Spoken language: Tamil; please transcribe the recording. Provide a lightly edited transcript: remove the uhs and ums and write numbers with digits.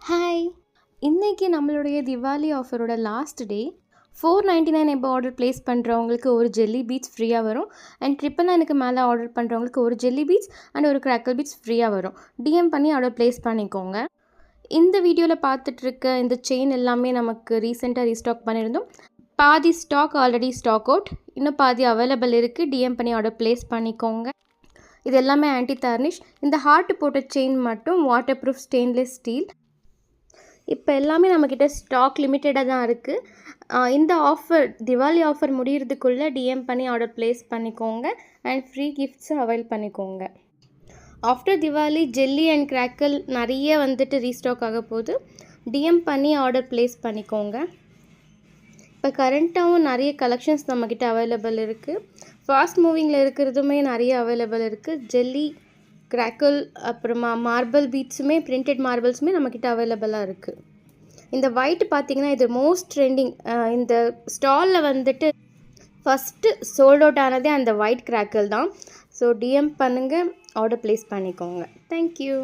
ஹாய்! இன்னைக்கு நம்மளுடைய திவாலி ஆஃபரோட லாஸ்ட் டே. 499 எபோ ஆர்டர் ப்ளேஸ் பண்ணுறவங்களுக்கு ஒரு ஜெல்லி பீட்ஸ் ஃப்ரீயாக வரும். அண்ட் 999க்கு மேலே ஆர்டர் பண்ணுறவங்களுக்கு ஒரு ஜெல்லி பீட்ஸ் அண்ட் ஒரு கிராக்கல் பீட்ஸ் ஃப்ரீயாக வரும். டிஎம் பண்ணி ஆர்டர் ப்ளேஸ் பண்ணிக்கோங்க. இந்த வீடியோவில் பார்த்துட்ருக்க இந்த செயின் எல்லாமே நமக்கு ரீசெண்டாக ரீஸ்டாக் பண்ணியிருந்தோம். பாதி ஸ்டாக் ஆல்ரெடி ஸ்டாக் அவுட், இன்னும் பாதி அவைலபிள் இருக்குது. டிஎம் பண்ணி ஆர்டர் ப்ளேஸ் பண்ணிக்கோங்க. இது எல்லாமே ஆன்டி தார்னிஷ். இந்த ஹார்ட் போட்ட செயின் மட்டும் வாட்டர் ப்ரூஃப் ஸ்டெயின்லெஸ் ஸ்டீல். இப்போ எல்லாமே நம்மக்கிட்ட ஸ்டாக் லிமிட்டடாக தான் இருக்குது. இந்த ஆஃபர் திவாலி ஆஃபர் முடிகிறதுக்குள்ளே டிஎம் பண்ணி ஆர்டர் ப்ளேஸ் பண்ணிக்கோங்க அண்ட் ஃப்ரீ கிஃப்ட்ஸை அவைல் பண்ணிக்கோங்க. After Diwali jelly and crackle நிறைய ரீஸ்டாக் ஆக போகுது. டிஎம் பண்ணி ஆர்டர் ப்ளேஸ் பண்ணிக்கோங்க. இப்போ கரண்ட்டாகவும் நிறைய கலெக்ஷன்ஸ் நம்மக்கிட்ட அவைலபிள் இருக்குது. ஃபாஸ்ட் மூவிங்கில் இருக்கிறதுமே நிறைய அவைலபிள் இருக்குது. ஜெல்லி, கிராக்கல், அப்புறமா மார்பிள் பீட்ஸுமே, பிரிண்டட் மார்பிள்ஸுமே நம்மக்கிட்ட அவைலபிளாக இருக்குது. இந்த ஒயிட் பார்த்திங்கன்னா இது மோஸ்ட் ட்ரெண்டிங். இந்த ஸ்டாலில் ஃபஸ்ட்டு சோல்ட் அவுட் ஆனதே அந்த ஒயிட் கிராக்கல் தான். ஸோ டிஎம் பண்ணுங்கள், ஆர்டர் ப்ளேஸ் பண்ணிக்கோங்க. தேங்க்யூ.